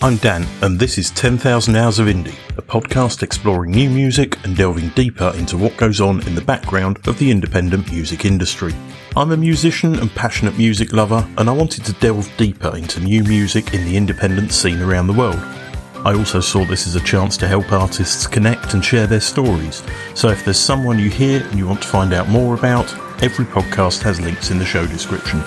I'm Dan, and this is 10,000 Hours of Indie, a podcast exploring new music and delving deeper into what goes on in the background of the independent music industry. I'm a musician and passionate music lover, and I wanted to delve deeper into new music in the independent scene around the world. I also saw this as a chance to help artists connect and share their stories, so if there's someone you hear and you want to find out more about, every podcast has links in the show description.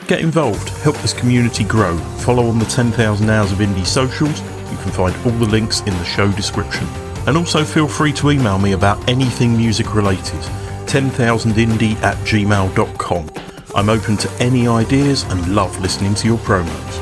Get involved, help this community grow, follow on the 10,000 Hours of Indie socials, you can find all the links in the show description. And also feel free to email me about anything music related, 10,000indie@gmail.com. I'm open to any ideas and love listening to your promos.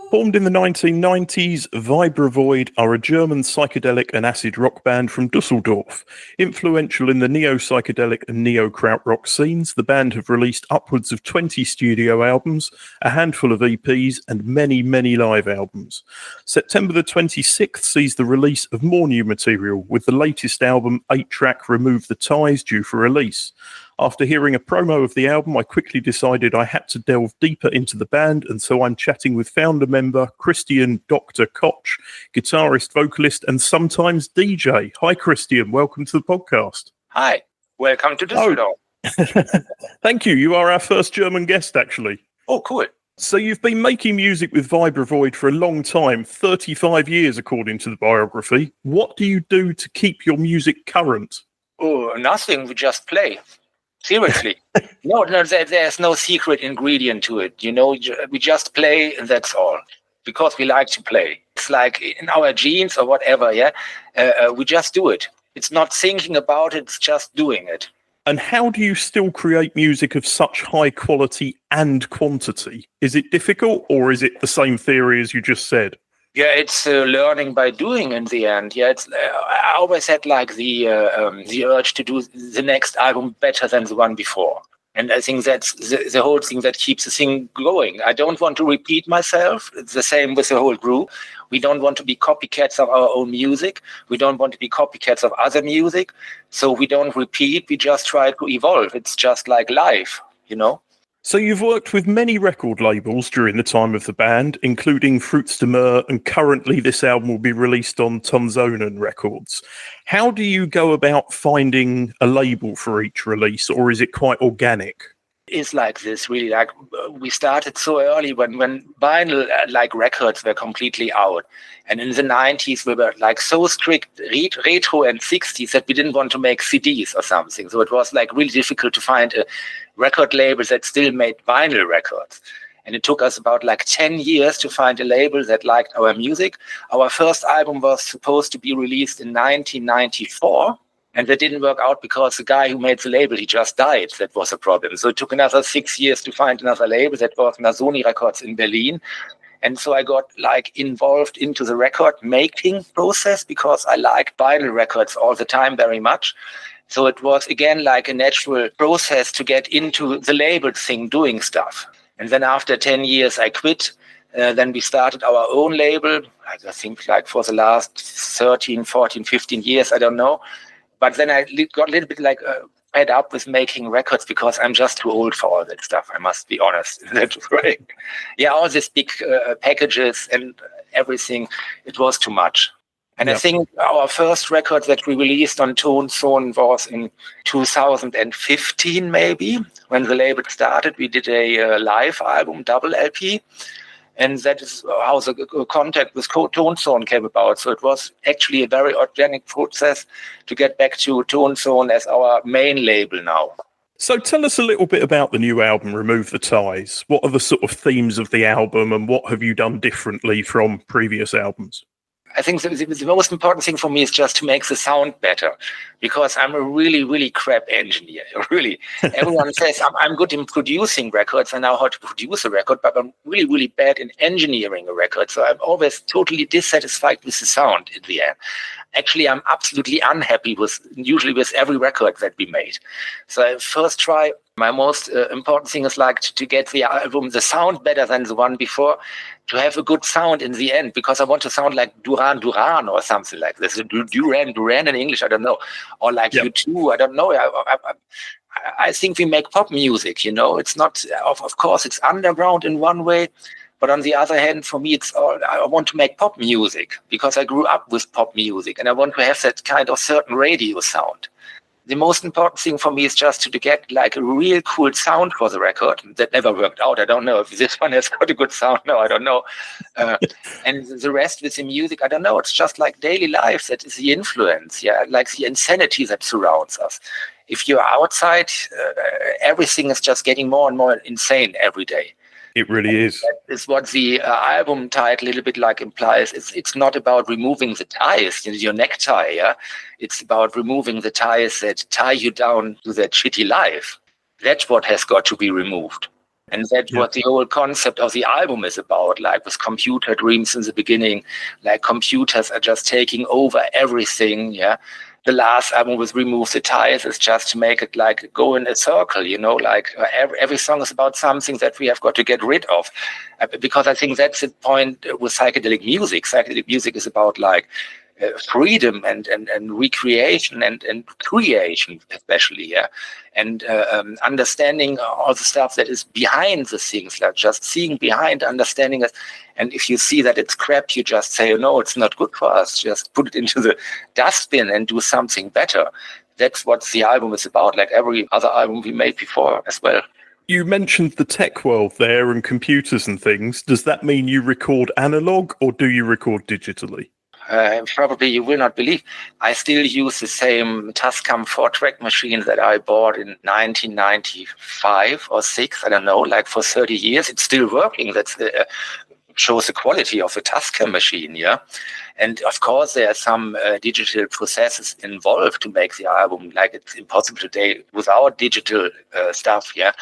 Formed in the 1990s, Vibravoid are a German psychedelic and acid rock band from Dusseldorf. Influential in the neo-psychedelic and neo-krautrock scenes, the band have released upwards of 20 studio albums, a handful of EPs, and many, many live albums. September the 26th sees the release of more new material, with the latest album, 8-track Remove the Ties, due for release. After hearing a promo of the album, I quickly decided I had to delve deeper into the band, and so I'm chatting with founder member Christian Doktor Koch, guitarist, vocalist, and sometimes DJ. Hi, Christian. Welcome to the podcast. Hi. Welcome to Dusseldorf. Thank you. You are our first German guest, actually. Oh, cool. So you've been making music with Vibravoid for a long time, 35 years, according to the biography. What do you do to keep your music current? Oh, nothing. We just play. Seriously. No, there's no secret ingredient to it. You know, we just play, and that's all. Because we like to play. It's like in our genes or whatever, yeah? We just do it. It's not thinking about it, it's just doing it. And how do you still create music of such high quality and quantity? Is it difficult, or is it the same theory as you just said? Yeah, it's learning by doing in the end. Yeah, it's I always had like the urge to do the next album better than the one before. And I think that's the whole thing that keeps the thing going. I don't want to repeat myself. It's the same with the whole group. We don't want to be copycats of our own music. We don't want to be copycats of other music. So we don't repeat. We just try to evolve. It's just like life, you know? So you've worked with many record labels during the time of the band, including Fruits de Mer, and currently this album will be released on Tonsonen Records. How do you go about finding a label for each release, or is it quite organic? It's like this, really. Like we started so early when vinyl like records were completely out, and in the 90s we were like so strict retro and 60s that we didn't want to make CDs or something. So it was like really difficult to find a record label that still made vinyl records. And it took us about like 10 years to find a label that liked our music. Our first album was supposed to be released in 1994. And that didn't work out because the guy who made the label, he just died. That was a problem. So it took another 6 years to find another label. That was Sony Records in Berlin. And so I got like involved into the record making process because I like vinyl records all the time very much. So it was, again, like a natural process to get into the label thing, doing stuff. And then after 10 years, I quit. Then we started our own label. I think like for the last 13, 14, 15 years, I don't know. But then I got a little bit like fed up with making records because I'm just too old for all that stuff. I must be honest. That's right. Yeah, all these big packages and everything, it was too much. And I think our first record that we released on Tonsonen was in 2015, maybe. When the label started, we did a live album, double LP. And that is how the contact with Tonsonen came about. So it was actually a very organic process to get back to Tonsonen as our main label now. So tell us a little bit about the new album, Remove the Ties. What are the sort of themes of the album, and what have you done differently from previous albums? I think the most important thing for me is just to make the sound better, because I'm a really, really crap engineer. Really. Everyone says I'm good in producing records. I know how to produce a record, but I'm really, really bad in engineering a record. So I'm always totally dissatisfied with the sound in the end. Actually, I'm absolutely unhappy usually with every record that we made. So I first try My most important thing is like to get the album, the sound better than the one before, to have a good sound in the end, because I want to sound like Duran Duran or something like this. Duran in English, I don't know. Or like U2, I don't know. I think we make pop music, you know. It's not, of course, it's underground in one way. But on the other hand, for me, I want to make pop music because I grew up with pop music and I want to have that kind of certain radio sound. The most important thing for me is just to get like a real cool sound for the record. That never worked out. I don't know if this one has got a good sound. No, I don't know. And the rest with the music, I don't know. It's just like daily life. That is the influence. Yeah, like the insanity that surrounds us. If you're outside, everything is just getting more and more insane every day. It really is. That is what the album title a little bit like implies. It's not about removing the ties, your necktie. Yeah, it's about removing the ties that tie you down to that shitty life. That's what has got to be removed. And that's what the whole concept of the album is about, like with Computer Dreams in the beginning, like computers are just taking over everything, yeah. The last album with Remove the Ties is just to make it like go in a circle, you know, like every song is about something that we have got to get rid of. Because I think that's the point with psychedelic music. Psychedelic music is about like freedom and recreation and creation, especially, yeah. And understanding all the stuff that is behind the things, like just seeing behind, understanding it. And if you see that it's crap, you just say, no, it's not good for us. Just put it into the dustbin and do something better. That's what the album is about, like every other album we made before as well. You mentioned the tech world there and computers and things. Does that mean you record analog or do you record digitally? Probably you will not believe. I still use the same Tascam 4-track machine that I bought in 1995 or 6. I don't know, like for 30 years. It's still working. That's shows the quality of the Tascam machine, yeah. And of course, there are some digital processes involved to make the album. Like it's impossible today without digital stuff, yeah.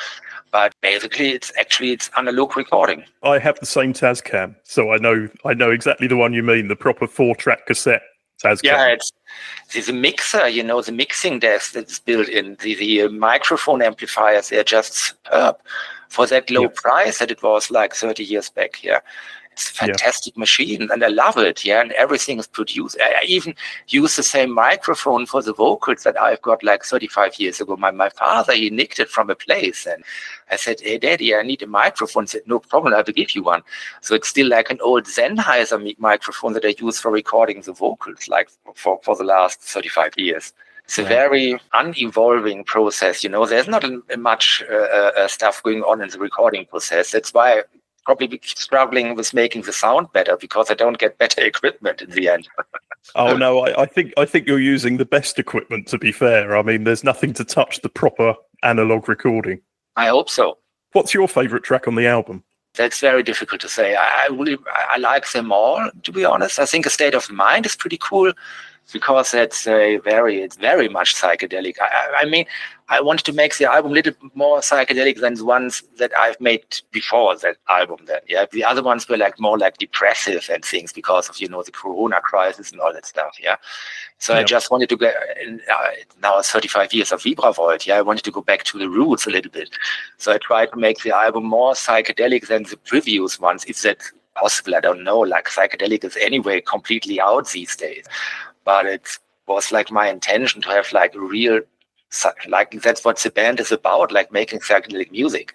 But basically, it's analog recording. I have the same Tascam, so I know exactly the one you mean, the proper 4-track cassette Tascam. Yeah, it's a mixer, you know, the mixing desk that's built in. The microphone amplifiers, they're just superb for that low price that it was like 30 years back, yeah. It's a fantastic machine, and I love it, yeah, and everything is produced. I even use the same microphone for the vocals that I've got like 35 years ago. My father, he nicked it from a place, and I said, hey, Daddy, I need a microphone. He said, no problem, I will give you one. So it's still like an old Sennheiser microphone that I use for recording the vocals, like for the last 35 years. It's a very unevolving process, you know. There's not much stuff going on in the recording process. That's why probably be struggling with making the sound better, because I don't get better equipment in the end. Oh no, I think you're using the best equipment, to be fair. I mean, there's nothing to touch the proper analog recording. I hope so. What's your favorite track on the album? That's very difficult to say. I like them all, to be honest. I think A State of Mind is pretty cool, because it's very much psychedelic. I mean, I wanted to make the album a little more psychedelic than the ones that I've made before that album then. Yeah, the other ones were like more like depressive and things because of, you know, the Corona crisis and all that stuff. Yeah. So I just wanted to get, now it's 35 years of Vibravoid. Yeah, I wanted to go back to the roots a little bit. So I tried to make the album more psychedelic than the previous ones. If that's possible, I don't know. Like psychedelic is anyway completely out these days. But it was like my intention to have like a real, like that's what the band is about, like making psychedelic music.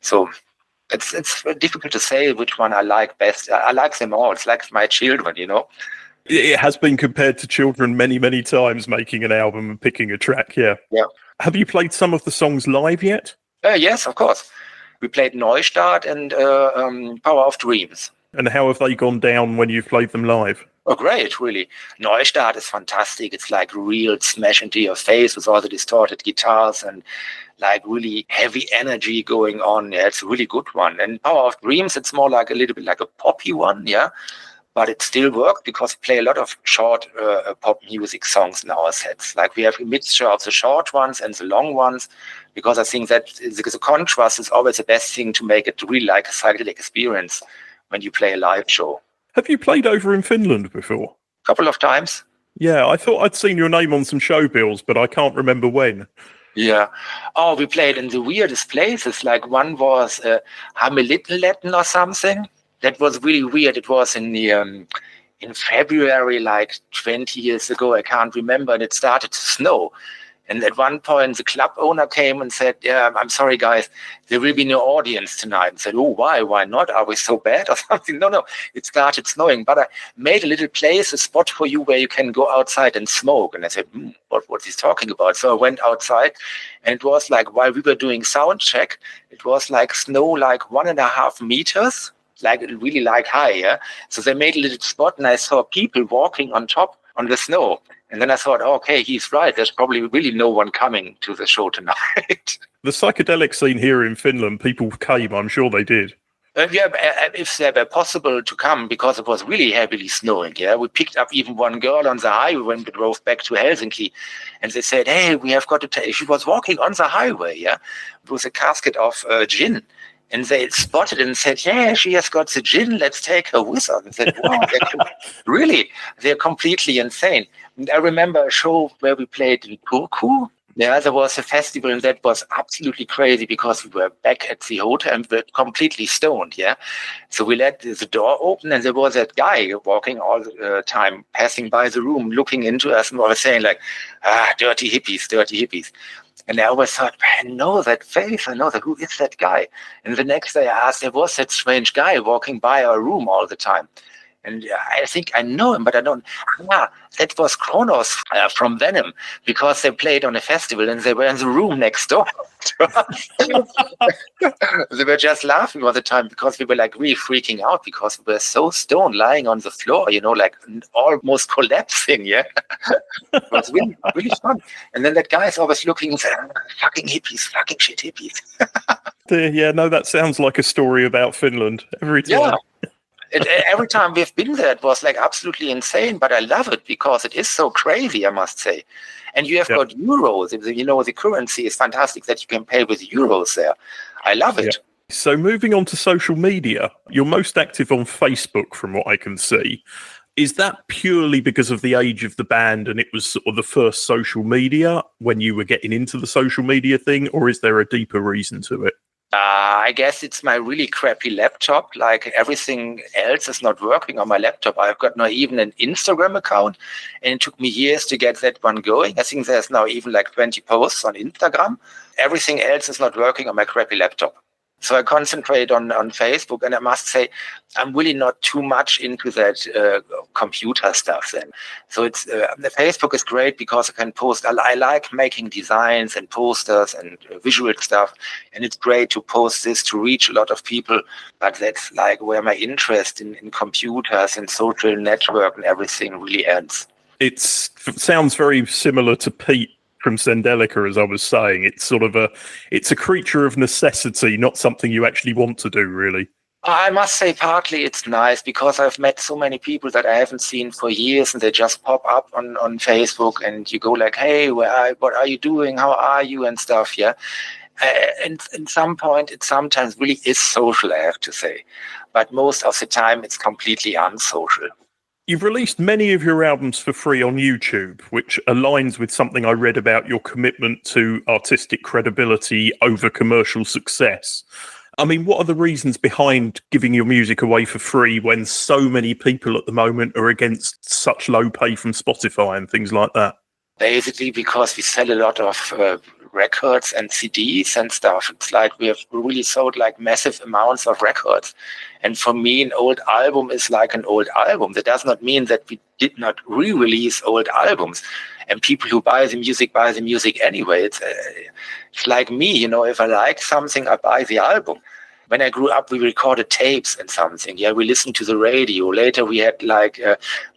So it's difficult to say which one I like best. I like them all. It's like my children, you know. It has been compared to children many, many times, making an album and picking a track, yeah. Have you played some of the songs live yet? Yes, of course. We played Neustart and Power of Dreams. And how have they gone down when you've played them live? Oh, great, really. Neustart is fantastic. It's like real smash into your face with all the distorted guitars and like really heavy energy going on. Yeah, it's a really good one. And Power of Dreams, it's more like a little bit like a poppy one, yeah. But it still works because we play a lot of short pop music songs in our sets. Like we have a mixture of the short ones and the long ones, because I think that the contrast is always the best thing to make it really like a psychedelic experience when you play a live show. Have you played over in Finland before? A couple of times. Yeah, I thought I'd seen your name on some show bills, but I can't remember when. Yeah. Oh, we played in the weirdest places. Like one was Hamilton or something. That was really weird. It was in February, like 20 years ago. I can't remember. And it started to snow. And at one point, the club owner came and said, "Yeah, I'm sorry, guys, there will be no audience tonight." And said, "Oh, why? Why not? Are we so bad or something?" No, it started snowing. But I made a little place, a spot for you where you can go outside and smoke. And I said, what's he talking about? So I went outside, and it was like, while we were doing sound check, it was like snow like 1.5 meters, like really like high. Yeah. So they made a little spot, and I saw people walking on top on the snow. And then I thought, okay, he's right. There's probably really no one coming to the show tonight. The psychedelic scene here in Finland, people came, I'm sure they did. Yeah, if they were possible to come, because it was really heavily snowing. Yeah, we picked up even one girl on the highway when we drove back to Helsinki, and they said, "Hey, we have got to take." She was walking on the highway, yeah, with a casket of gin. And they spotted it and said, "Yeah, she has got the gin. Let's take her with us." And said, "Wow, really? They're completely insane." And I remember a show where we played in Turku. Yeah, there was a festival, and that was absolutely crazy because we were back at the hotel and we were completely stoned. Yeah, so we let the door open, and there was that guy walking all the time, passing by the room, looking into us, and was saying like, dirty hippies, dirty hippies." And I always thought, I know that face. I know that. Who is that guy? And the next day I asked, there was that strange guy walking by our room all the time. And I think I know him, but I don't. That was Kronos from Venom, because they played on a festival and they were in the room next door to us. They were just laughing all the time because we were like really freaking out because we were so stoned, lying on the floor, like almost collapsing. Yeah, it was really, really fun. And then that guy is always looking and saying, "Fucking hippies, fucking shit hippies." Yeah, no, that sounds like a story about Finland every time. Yeah. Every time we've been there, it was like absolutely insane, but I love it because it is so crazy, I must say. And you have got euros. The currency is fantastic that you can pay with euros there. I love it. Yeah. So moving on to social media, you're most active on Facebook from what I can see. Is that purely because of the age of the band and it was sort of the first social media when you were getting into the social media thing, or is there a deeper reason to it? I guess it's my really crappy laptop. Like everything else is not working on my laptop. I've got not even an Instagram account, and it took me years to get that one going. I think there's now even like 20 posts on Instagram. Everything else is not working on my crappy laptop. So I concentrate on Facebook, and I must say I'm really not too much into that computer stuff then. So it's the Facebook is great because I can post. I like making designs and posters and visual stuff, and it's great to post this to reach a lot of people. But that's like where my interest in computers and social network and everything really ends. It sounds very similar to Pete from Sendelica, as I was saying. It's sort of it's a creature of necessity, not something you actually want to do, really. I must say partly it's nice because I've met so many people that I haven't seen for years, and they just pop up on Facebook, and you go like, "Hey, what are you doing? How are you?" and stuff. Yeah. And at some point, it sometimes really is social, I have to say. But most of the time, it's completely unsocial. You've released many of your albums for free on YouTube, which aligns with something I read about your commitment to artistic credibility over commercial success. I mean, what are the reasons behind giving your music away for free when so many people at the moment are against such low pay from Spotify and things like that? Basically, because we sell a lot of records and CDs and stuff. It's like we have really sold like massive amounts of records. And for me, an old album is like an old album. That does not mean that we did not re-release old albums. And people who buy the music anyway. It's like me, if I like something, I buy the album. When I grew up, we recorded tapes and something. Yeah, we listened to the radio. Later, we had like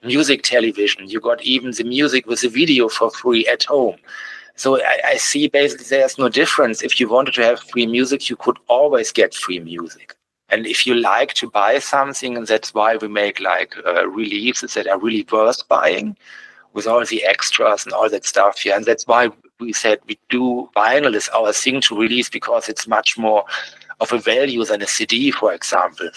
music television. You got even the music with the video for free at home. So I see basically there's no difference. If you wanted to have free music, you could always get free music. And if you like to buy something, and that's why we make like releases that are really worth buying with all the extras and all that stuff. Yeah, and that's why we said we do vinyl is our thing to release, because it's much more of a value than a CD, for example.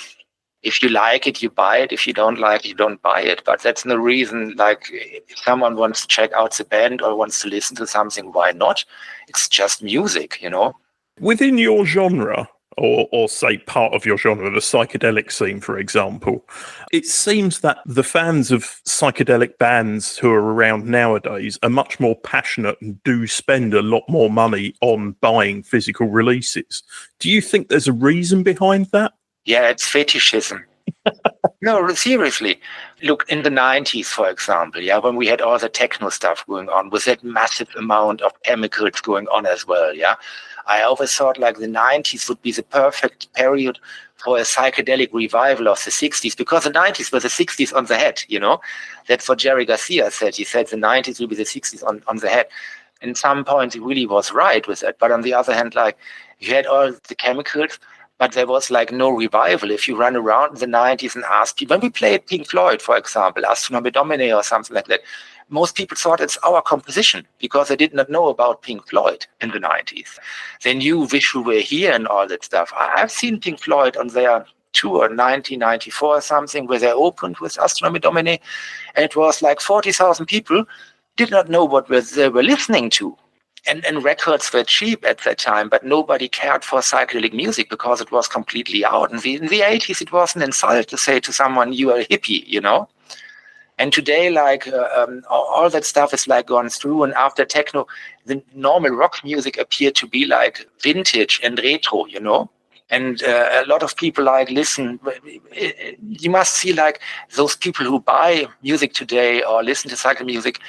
If you like it, you buy it. If you don't like it, you don't buy it. But that's no reason, like, if someone wants to check out the band or wants to listen to something, why not? It's just music, you know. Within your genre, or say part of your genre, the psychedelic scene, for example, it seems that the fans of psychedelic bands who are around nowadays are much more passionate and do spend a lot more money on buying physical releases. Do you think there's a reason behind that? Yeah, it's fetishism. No, seriously. Look, in the 90s, for example, yeah, when we had all the techno stuff going on, with that massive amount of chemicals going on as well, yeah, I always thought like the 90s would be the perfect period for a psychedelic revival of the 60s, because the 90s were the 60s on the head, you know. That's what Jerry Garcia said. He said the 90s will be the 60s on the head. In some points, he really was right with that. But on the other hand, like, you had all the chemicals, but there was like no revival. If you run around in the 90s and ask people, when we played Pink Floyd, for example, Astronomy Domine or something like that, most people thought it's our composition because they did not know about Pink Floyd in the 90s. They knew Wish We Were Here and all that stuff. I've seen Pink Floyd on their tour in 1994 or something, where they opened with Astronomy Domine, and it was like 40,000 people did not know what they were listening to. And records were cheap at that time, but nobody cared for psychedelic music because it was completely out. In the 80s, it was an insult to say to someone, you are a hippie, you know? And today, like, all that stuff is like gone through. And after techno, the normal rock music appeared to be like vintage and retro, you know? And a lot of people like listen. You must see like those people who buy music today or listen to psychedelic music,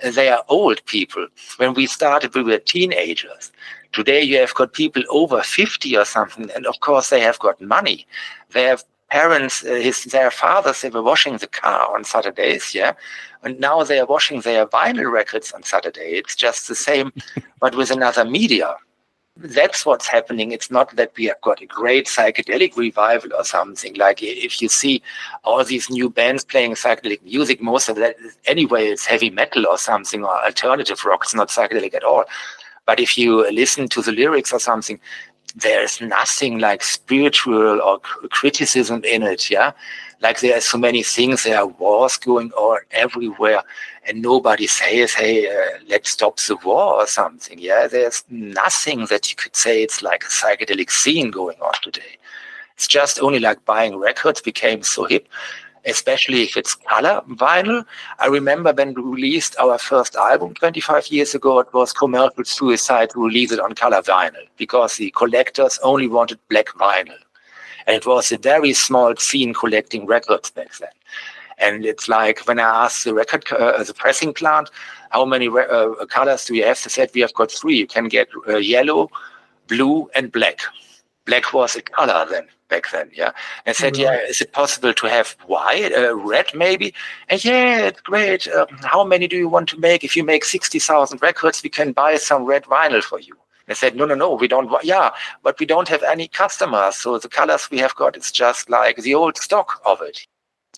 they are old people. When we started, we were teenagers. Today, you have got people over 50 or something, and of course, they have got money. They have parents, their fathers, they were washing the car on Saturdays, yeah, and now they are washing their vinyl records on Saturday. It's just the same, but with another media. That's what's happening. It's not that we have got a great psychedelic revival or something. Like, if you see all these new bands playing psychedelic music, most of that anyway is heavy metal or something, or alternative rock. It's not psychedelic at all. But if you listen to the lyrics or something, there's nothing like spiritual or criticism in it, yeah? Like, there are so many things, there are wars going on everywhere, and nobody says, hey, let's stop the war or something, yeah? There's nothing that you could say it's like a psychedelic scene going on today. It's just only like buying records became so hip, especially if it's color vinyl. I remember when we released our first album 25 years ago, it was commercial suicide to release it on color vinyl because the collectors only wanted black vinyl. And it was a very small scene collecting records back then. And it's like when I asked the the pressing plant, how many colors do you have? They said, we have got 3. You can get yellow, blue, and black. Black was a color then, back then, yeah. And I said, yeah, is it possible to have white, red maybe? And yeah, it's great. How many do you want to make? If you make 60,000 records, we can buy some red vinyl for you. And I said, no, we don't. Yeah, but we don't have any customers. So the colors we have got, it's just like the old stock of it.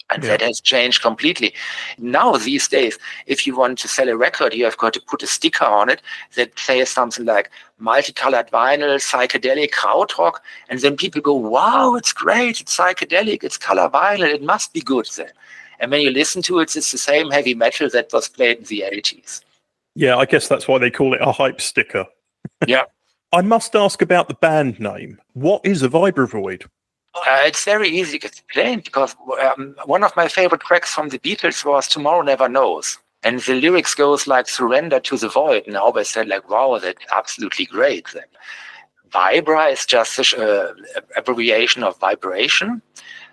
And that has changed completely. Now, these days, if you want to sell a record, you have got to put a sticker on it that says something like multicolored vinyl, psychedelic, krautrock. And then people go, wow, it's great. It's psychedelic. It's color vinyl. It must be good then. And when you listen to it, it's the same heavy metal that was played in the 80s. Yeah, I guess that's why they call it a hype sticker. Yeah. I must ask about the band name. What is a Vibravoid? It's very easy to explain because one of my favorite tracks from the Beatles was Tomorrow Never Knows. And the lyrics goes like surrender to the void. And I always said like, wow, that's absolutely great. Then Vibra is just an abbreviation of vibration.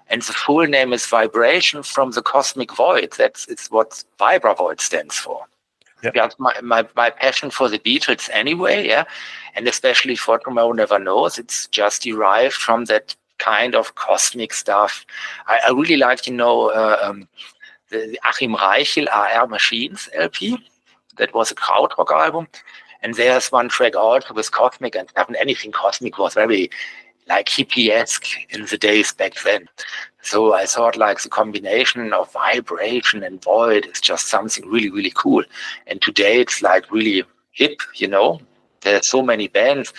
And the full name is Vibration from the Cosmic Void. It's what Vibravoid stands for. Yep. Yeah, my passion for the Beatles anyway, yeah. And especially for Tomorrow Never Knows, it's just derived from that kind of cosmic stuff. I really like, the Achim Reichel AR Machines LP. That was a krautrock album. And there's one track also with cosmic, and anything cosmic was very like hippie-esque in the days back then. So I thought like the combination of vibration and void is just something really, really cool. And today it's like really hip, There's so many bands.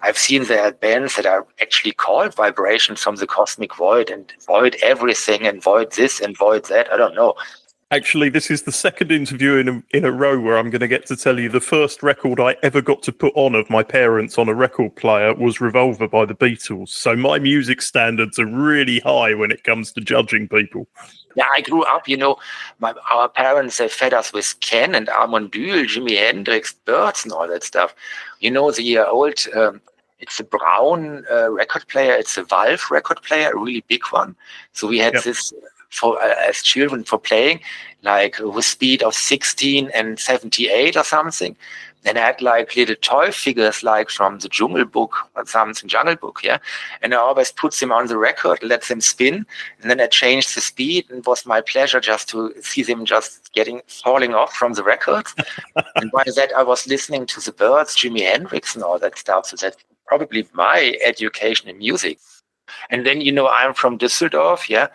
I've seen there are bands that are actually called Vibrations from the Cosmic Void and void everything and void this and void that. I don't know. Actually, this is the second interview in a row where I'm going to get to tell you the first record I ever got to put on of my parents on a record player was Revolver by the Beatles. So my music standards are really high when it comes to judging people. Yeah, I grew up, our parents, they fed us with Ken and Armandule, Jimi Hendrix, Birds and all that stuff. The old, it's a Brown record player. It's a Valve record player, a really big one. So we had this for as children for playing, like with speed of 16 and 78 or something. Then I had like little toy figures, like from the Jungle Book or something, Jungle Book, yeah. And I always put them on the record, let them spin, and then I changed the speed. And it was my pleasure just to see them just falling off from the records. And by that, I was listening to the Birds, Jimi Hendrix, and all that stuff. So that's probably my education in music. And then, I'm from Dusseldorf, yeah.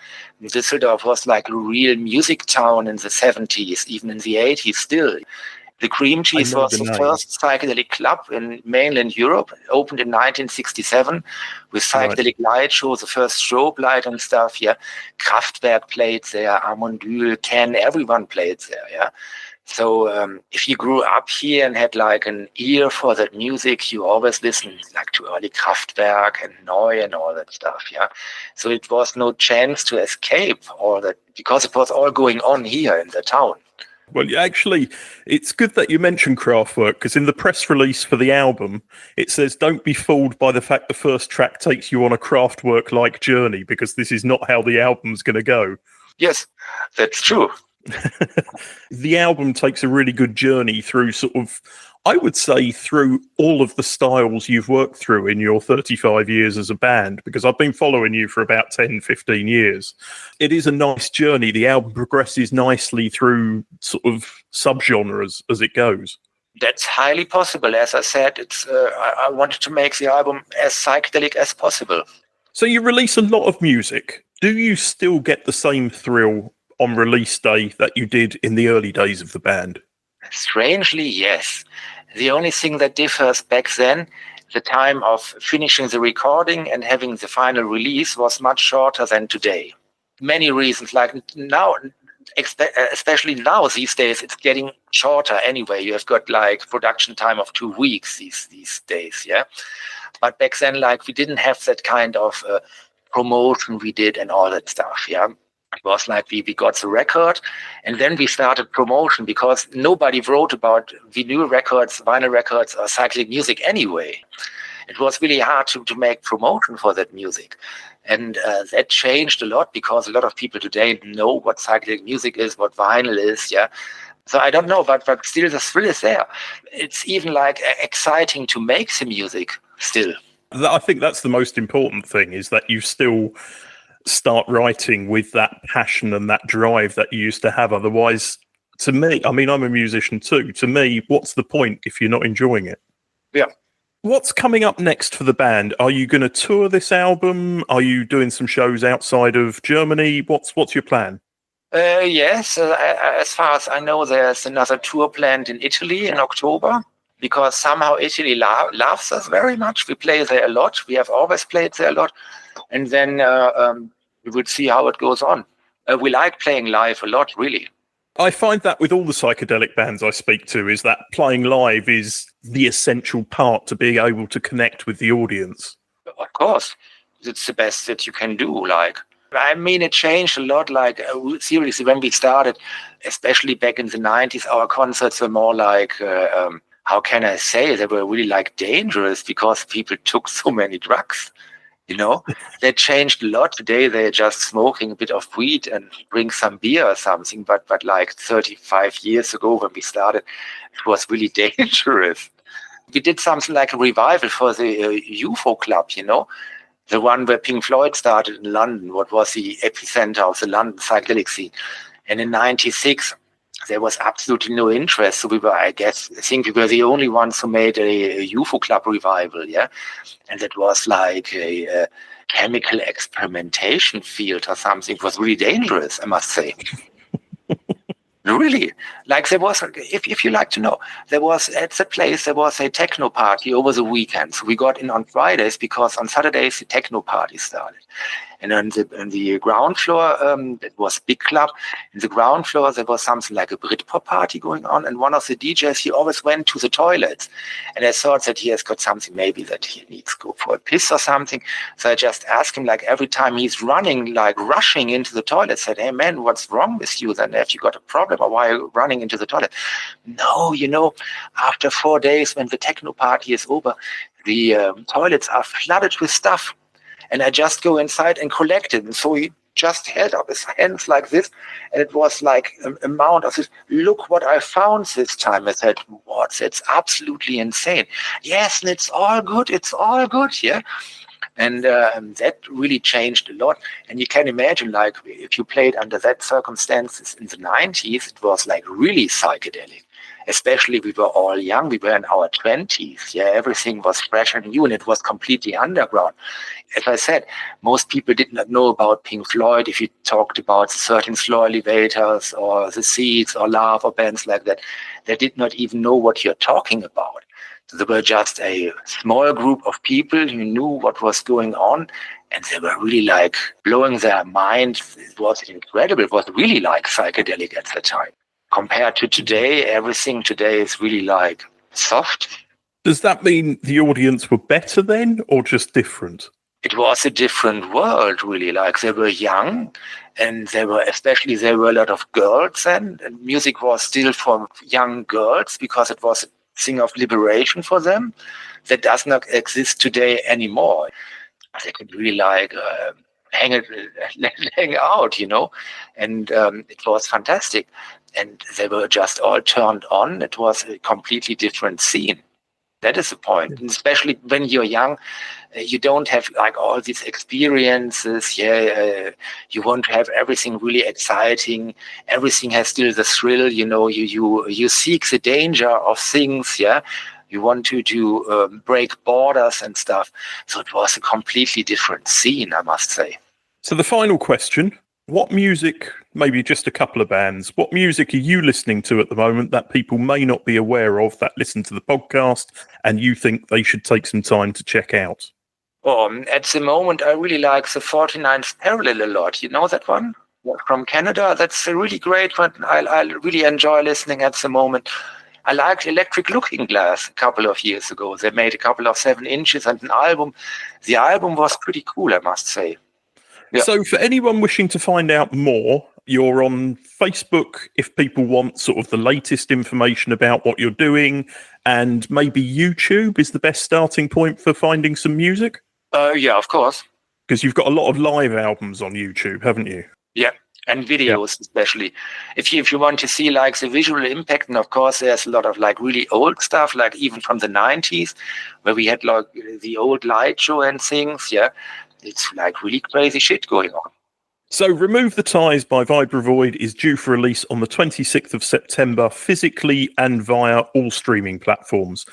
Dusseldorf was like a real music town in the 70s, even in the 80s still. The Cream Cheese was the first psychedelic club in mainland Europe, opened in 1967 with psychedelic light shows, the first strobe light and stuff, yeah. Kraftwerk played there, Armandule, Ken, everyone played there, yeah. So if you grew up here and had like an ear for that music, you always listened like to early Kraftwerk and Neu and all that stuff, yeah. So it was no chance to escape all that because it was all going on here in the town. Well, actually, it's good that you mentioned Kraftwerk, because in the press release for the album, it says, don't be fooled by the fact the first track takes you on a Kraftwerk-like journey, because this is not how the album's going to go. Yes, that's true. The album takes a really good journey through I would say through all of the styles you've worked through in your 35 years as a band, because I've been following you for about 10, 15 years. It is a nice journey. The album progresses nicely through subgenres as it goes. That's highly possible. As I said, I wanted to make the album as psychedelic as possible. So you release a lot of music. Do you still get the same thrill on release day that you did in the early days of the band? Strangely, yes. The only thing that differs back then, the time of finishing the recording and having the final release was much shorter than today. Many reasons, like now, especially now these days, it's getting shorter anyway. You have got like production time of 2 weeks these days, yeah. But back then, like we didn't have that kind of promotion we did and all that stuff, yeah. It was like we got the record and then we started promotion because nobody wrote about vinyl records or psychedelic music anyway. It was really hard to make promotion for that music. And that changed a lot because a lot of people today know what psychedelic music is, what vinyl is, yeah. So I don't know, but still the thrill is there. It's even like exciting to make the music still. I think that's the most important thing, is that you still start writing with that passion and that drive that you used to have. Otherwise, to me, I mean, I'm a musician too. To me, what's the point if you're not enjoying it? Yeah. What's coming up next for the band? Are you going to tour this album? Are you doing some shows outside of Germany? What's your plan? Yes, as far as I know, there's another tour planned in Italy in October, because somehow Italy loves us very much. We play there a lot. We have always played there a lot. And then we will see how it goes on. We like playing live a lot, really. I find that with all the psychedelic bands I speak to, is that playing live is the essential part to being able to connect with the audience. Of course. It's the best that you can do. Like, I mean, it changed a lot. Like, seriously, when we started, especially back in the 90s, our concerts were more like, how can I say, they were really like dangerous because people took so many drugs. You know, they changed a lot. Today, they're just smoking a bit of weed and drink some beer or something. But like 35 years ago when we started, it was really dangerous. We did something like a revival for the UFO Club, you know, the one where Pink Floyd started in London, what was the epicenter of the London psychedelic scene. And in 96, there was absolutely no interest. So I think we were the only ones who made a UFO Club revival, yeah? And it was like a chemical experimentation field or something. It was really dangerous, I must say. Really, like there was, if you like to know, there was at the place, there was a techno party over the weekend. So we got in on Fridays because on Saturdays the techno party started. And on the ground floor, it was a big club. In the ground floor, there was something like a Britpop party going on. And one of the DJs, he always went to the toilets. And I thought that he has got something, maybe that he needs to go for a piss or something. So I just asked him, like every time he's running, like rushing into the toilet, said, "Hey man, what's wrong with you? Then have you got a problem? Or why are you running into the toilet?" "No, after 4 days when the techno party is over, the toilets are flooded with stuff. And I just go inside and collect it." And so he just held up his hands like this. And it was like an amount of this. "Look what I found this time." I said, "What? That's absolutely insane." "Yes, and it's all good. It's all good." Yeah. And that really changed a lot. And you can imagine, like, if you played under that circumstances in the 90s, it was like really psychedelic. Especially we were all young, we were in our 20s. Yeah, everything was fresh and new, and it was completely underground. As I said, most people did not know about Pink Floyd. If you talked about the 13 Floor Elevators or the Seeds or Love or bands like that, they did not even know what you're talking about. So they were just a small group of people who knew what was going on, and they were really like blowing their mind. It was incredible. It was really like psychedelic at the time. Compared to today, everything today is really like soft. Does that mean the audience were better then or just different? It was a different world, really. Like they were young, and there were a lot of girls then. And music was still for young girls because it was a thing of liberation for them that does not exist today anymore. They could really like hang out, and it was fantastic. And they were just all turned on. It was a completely different scene. That is the point. And especially when you're young, you don't have like all these experiences. You want to have everything really exciting. Everything has still the thrill. You seek the danger of things. Yeah, you want to break borders and stuff. So it was a completely different scene, I must say. So the final question. What music, maybe just a couple of bands, what music are you listening to at the moment that people may not be aware of that listen to the podcast and you think they should take some time to check out? At the moment, I really like the 49th Parallel a lot. You know that one? From Canada? That's a really great one. I really enjoy listening at the moment. I liked Electric Looking Glass a couple of years ago. They made a couple of 7 inches and an album. The album was pretty cool, I must say. Yeah. So for anyone wishing to find out more, you're on Facebook if people want sort of the latest information about what you're doing, and maybe YouTube is the best starting point for finding some music? Yeah, of course. Because you've got a lot of live albums on YouTube, haven't you? Yeah, and videos especially. If you want to see like the visual impact, and of course there's a lot of like really old stuff, like even from the 90s, where we had like the old light show and things, yeah. It's like really crazy shit going on. So Remove the Ties by Vibravoid is due for release on the 26th of September, physically and via all streaming platforms.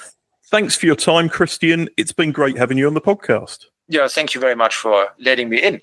Thanks for your time, Christian. It's been great having you on the podcast. Yeah, thank you very much for letting me in.